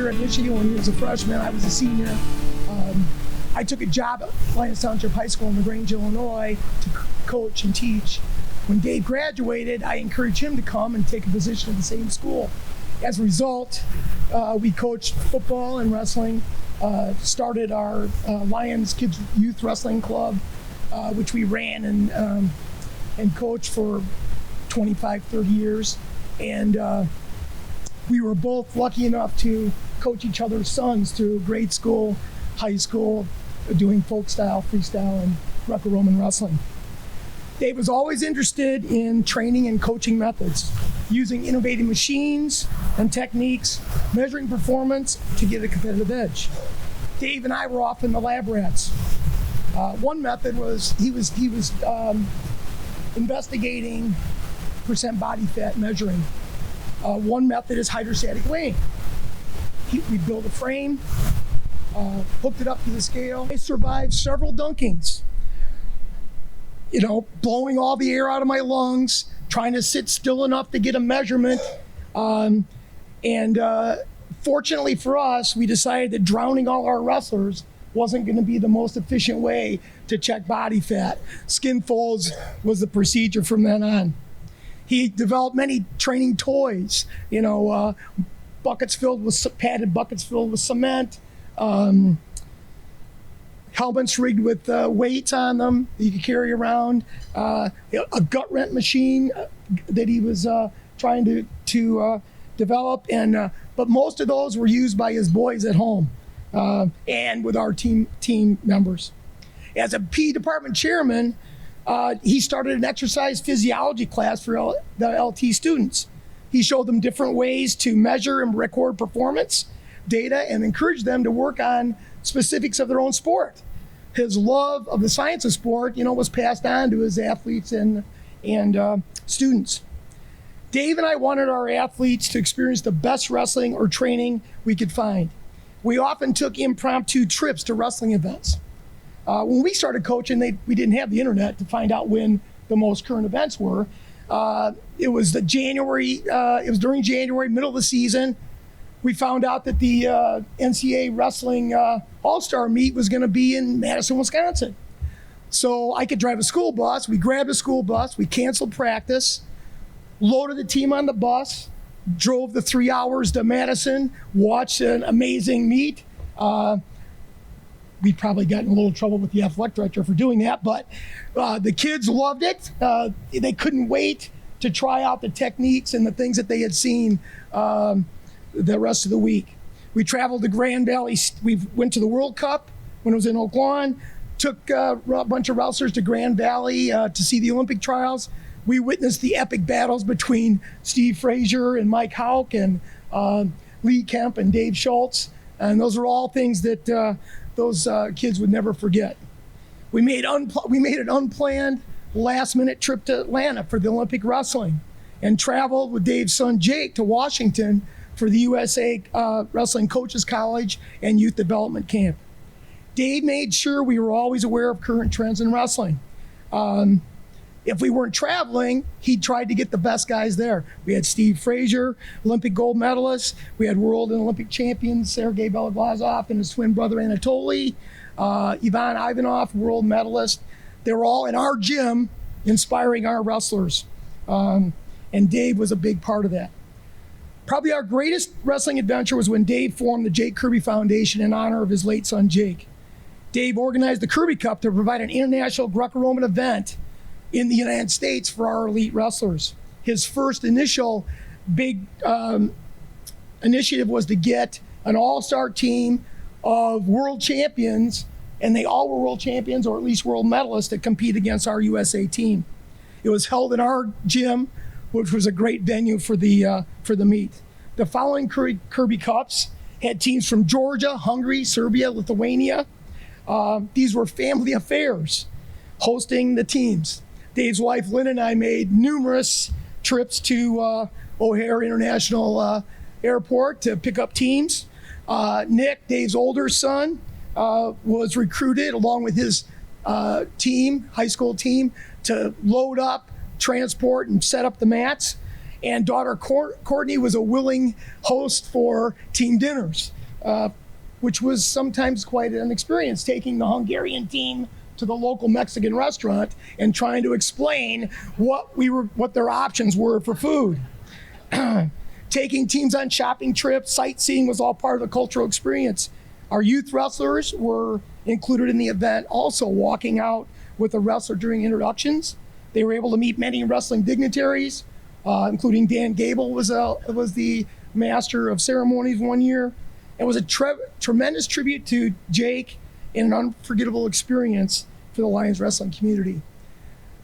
Fraser at Michigan when he was a freshman. I was a senior. I took a job at Lyons Township High School in LaGrange, Illinois to coach and teach. When Dave graduated, I encouraged him to come and take a position at the same school. As a result, we coached football and wrestling, started our Lions Kids Youth Wrestling Club, which we ran and coached for 25, 30 years. And we were both lucky enough to coach each other's sons through grade school, high school, doing folk style, freestyle, and Greco-Roman wrestling. Dave was always interested in training and coaching methods, using innovative machines and techniques, measuring performance to get a competitive edge. Dave and I were often the lab rats. One method was he was investigating percent body fat measuring. One method is hydrostatic weighing. We built a frame, hooked it up to the scale. I survived several dunkings. Blowing all the air out of my lungs, trying to sit still enough to get a measurement. Fortunately for us, we decided that drowning all our wrestlers wasn't going to be the most efficient way to check body fat. Skin folds was the procedure from then on. He developed many training toys, padded buckets filled with cement, helmets rigged with weights on them that you could carry around, a gut wrench machine that he was trying to develop, but most of those were used by his boys at home and with our team members. As a PE department chairman, he started an exercise physiology class for the LT students. He showed them different ways to measure and record performance data and encouraged them to work on specifics of their own sport. His love of the science of sport, was passed on to his athletes and students. Dave and I wanted our athletes to experience the best wrestling or training we could find. We often took impromptu trips to wrestling events. When we started coaching, we didn't have the internet to find out when the most current events were. It was during January, middle of the season. We found out that the NCAA Wrestling All-Star Meet was going to be in Madison, Wisconsin. So I could drive a school bus. We grabbed a school bus. We canceled practice, loaded the team on the bus, drove the 3 hours to Madison, watched an amazing meet. We probably got in a little trouble with the athletic director for doing that, but the kids loved it. They couldn't wait to try out the techniques and the things that they had seen the rest of the week. We traveled to Grand Valley. We went to the World Cup when it was in Oak Lawn, took a bunch of wrestlers to Grand Valley to see the Olympic trials. We witnessed the epic battles between Steve Fraser and Mike Houck and Lee Kemp and Dave Schultz. And those are all things that those kids would never forget. We made an unplanned last-minute trip to Atlanta for the Olympic wrestling and traveled with Dave's son Jake to Washington for the USA Wrestling Coaches College and Youth Development Camp. Dave made sure we were always aware of current trends in wrestling. If we weren't traveling, he tried to get the best guys there. We had Steve Fraser, Olympic gold medalist. We had world and Olympic champions, Sergei Beloglazov and his twin brother Anatoly, Ivan Ivanov, world medalist. They were all in our gym inspiring our wrestlers. And Dave was a big part of that. Probably our greatest wrestling adventure was when Dave formed the Jake Curby Foundation in honor of his late son, Jake. Dave organized the Curby Cup to provide an international Greco-Roman event in the United States for our elite wrestlers. His first initial big initiative was to get an all-star team of world champions, and they all were world champions or at least world medalists, to compete against our USA team. It was held in our gym, which was a great venue for the meet. The following Curby Cups had teams from Georgia, Hungary, Serbia, Lithuania. These were family affairs hosting the teams. Dave's wife, Lynn, and I made numerous trips to O'Hare International Airport to pick up teams. Nick, Dave's older son, was recruited along with his high school team, to load up, transport, and set up the mats. And daughter Courtney was a willing host for team dinners. which was sometimes quite an experience, taking the Hungarian team to the local Mexican restaurant and trying to explain what their options were for food. Taking teams on shopping trips, sightseeing was all part of the cultural experience. Our youth wrestlers were included in the event, also walking out with a wrestler during introductions. They were able to meet many wrestling dignitaries, including Dan Gable was the master of ceremonies one year. It was a tremendous tribute to Jake and an unforgettable experience for the Lions wrestling community.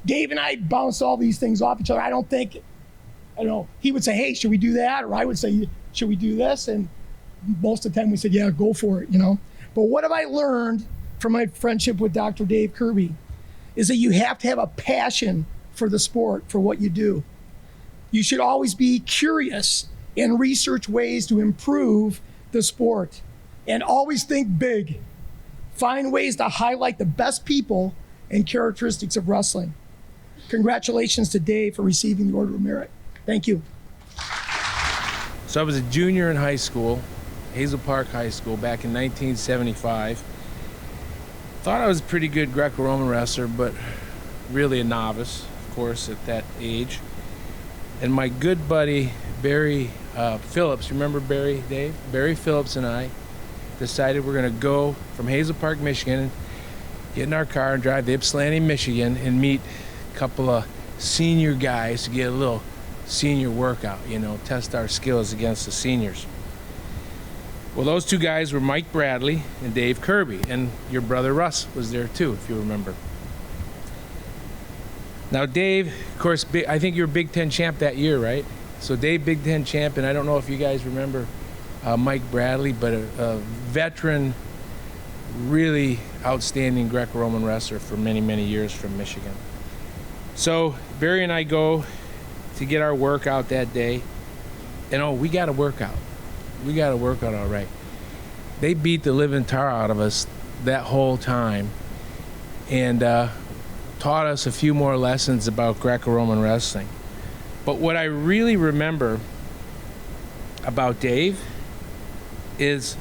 Dave and I bounced all these things off each other. I don't know, he would say, hey, should we do that? Or I would say, should we do this? And most of the time we said, yeah, go for it, But what have I learned from my friendship with Dr. Dave Curby is that you have to have a passion for the sport, for what you do. You should always be curious and research ways to improve the sport, and always think big. Find ways to highlight the best people and characteristics of wrestling. Congratulations to Dave for receiving the Order of Merit. Thank you. So I was a junior in high school, Hazel Park High School, back in 1975. Thought I was a pretty good Greco-Roman wrestler, but really a novice, of course, at that age. And my good buddy, Barry Phillips, remember Barry, Dave? Barry Phillips and I decided we're going to go from Hazel Park, Michigan, get in our car and drive to Ypsilanti, Michigan, and meet a couple of senior guys to get a little senior workout, test our skills against the seniors. Well, those two guys were Mike Bradley and Dave Curby, and your brother Russ was there too, if you remember. Now, Dave, of course, I think you were Big Ten champ that year, right? So Dave, Big Ten champ, and I don't know if you guys remember Mike Bradley, but a veteran, really outstanding Greco-Roman wrestler for many, many years from Michigan. So Barry and I go to get our workout that day, and we got a workout. We got a workout all right. They beat the living tar out of us that whole time, and taught us a few more lessons about Greco-Roman wrestling. But what I really remember about Dave is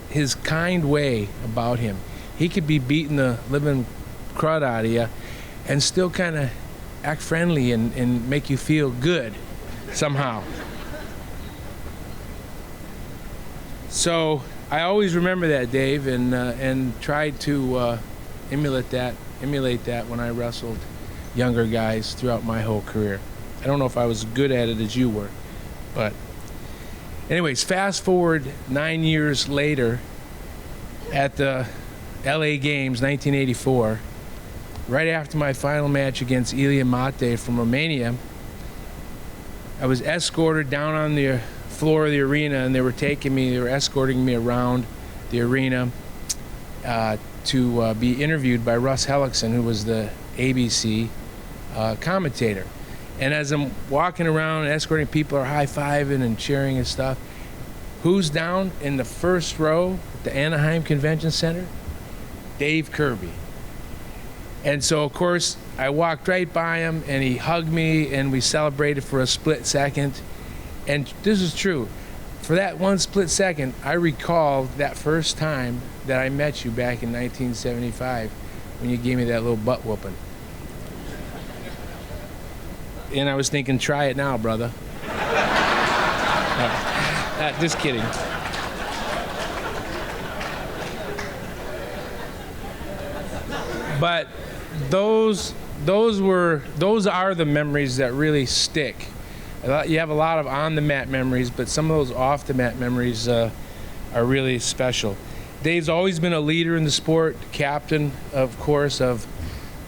his kind way about him. He could be beating the living crud out of you and still kind of act friendly and make you feel good somehow. So I always remember that, Dave, and tried to emulate that when I wrestled younger guys throughout my whole career. I don't know if I was as good at it as you were, but anyways, fast forward 9 years later at the LA Games 1984, right after my final match against Ilie Mate from Romania, I was escorted down on the floor of the arena, and they were escorting me around the arena to be interviewed by Russ Hellickson, who was the ABC commentator. And as I'm walking around and escorting, people are high-fiving and cheering and stuff. Who's down in the first row at the Anaheim Convention Center? Dave Curby. And so, of course, I walked right by him, and he hugged me, and we celebrated for a split second. And this is true. For that one split second, I recalled that first time that I met you back in 1975 when you gave me that little butt whooping. And I was thinking, try it now, brother. Just kidding. But those are the memories that really stick. You have a lot of on-the-mat memories, but some of those off-the-mat memories are really special. Dave's always been a leader in the sport, captain, of course,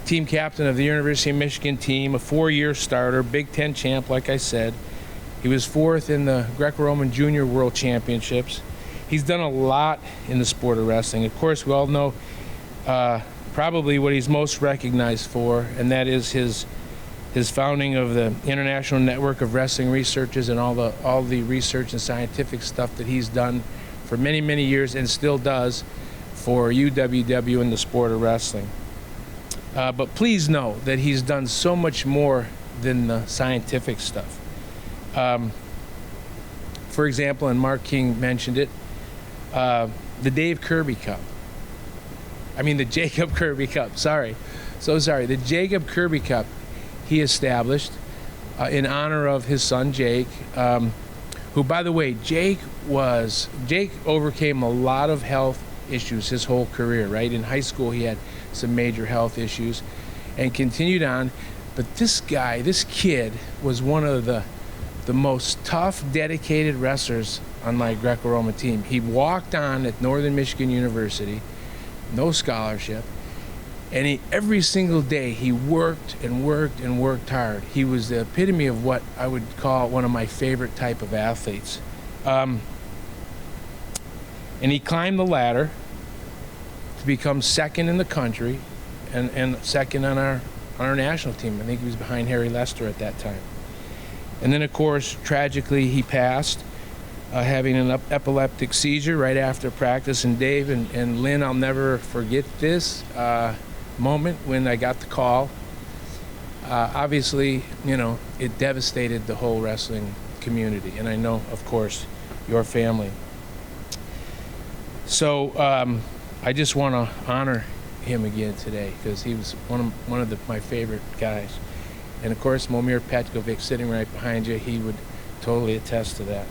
team captain of the University of Michigan team, a 4-year starter, Big Ten champ, like I said. He was 4th in the Greco-Roman Junior World Championships. He's done a lot in the sport of wrestling. Of course, we all know probably what he's most recognized for, and that is his founding of the International Network of Wrestling Researchers and all the research and scientific stuff that he's done for many, many years and still does for UWW in the sport of wrestling. But please know that he's done so much more than the scientific stuff. For example, and Mark King mentioned it, the Dave Curby Cup. I mean, the Jacob Curby Cup. Sorry. So sorry. The Jacob Curby Cup he established in honor of his son, Jake, who, by the way, Jake overcame a lot of health issues his whole career, right? In high school, he had some major health issues and continued on. But this kid, was one of the most tough, dedicated wrestlers on my Greco-Roman team. He walked on at Northern Michigan University, no scholarship, and every single day he worked and worked and worked hard. He was the epitome of what I would call one of my favorite type of athletes. And he climbed the ladder to become second in the country and second on our national team. I think he was behind Harry Lester at that time. And then, of course, tragically, he passed, having an epileptic seizure right after practice. And Dave and Lynn, I'll never forget this moment when I got the call. Obviously, it devastated the whole wrestling community. And I know, of course, your family. So I just want to honor him again today, because he was one of my favorite guys. And of course, Momir Petkovic, sitting right behind you, he would totally attest to that.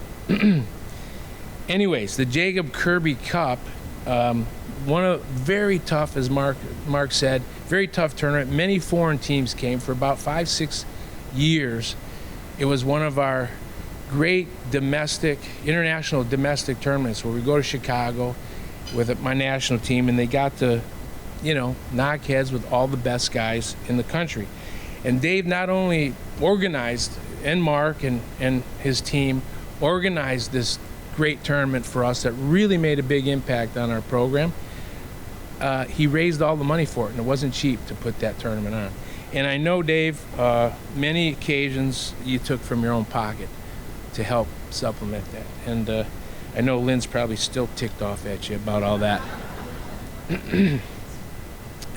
Anyways, the Jacob Curby Cup, very tough, as Mark said, very tough tournament. Many foreign teams came for about 5-6 years. It was one of our great international domestic tournaments where we go to Chicago with my national team, and they got to, knock heads with all the best guys in the country. And Dave not only organized, and Mark and his team organized this great tournament for us that really made a big impact on our program. He raised all the money for it, and it wasn't cheap to put that tournament on. And I know, Dave, many occasions you took from your own pocket to help supplement that. And I know Lynn's probably still ticked off at you about all that.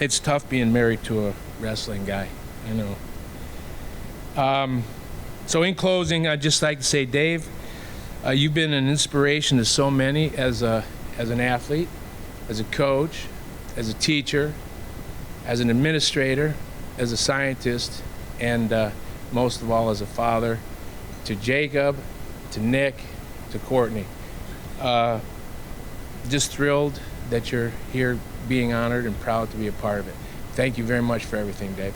It's tough being married to a wrestling guy, I know. So in closing, I'd just like to say, Dave, you've been an inspiration to so many as an athlete, as a coach, as a teacher, as an administrator, as a scientist, and most of all as a father to Jacob, to Nick, to Courtney. Just thrilled that you're here being honored and proud to be a part of it. Thank you very much for everything, Dave.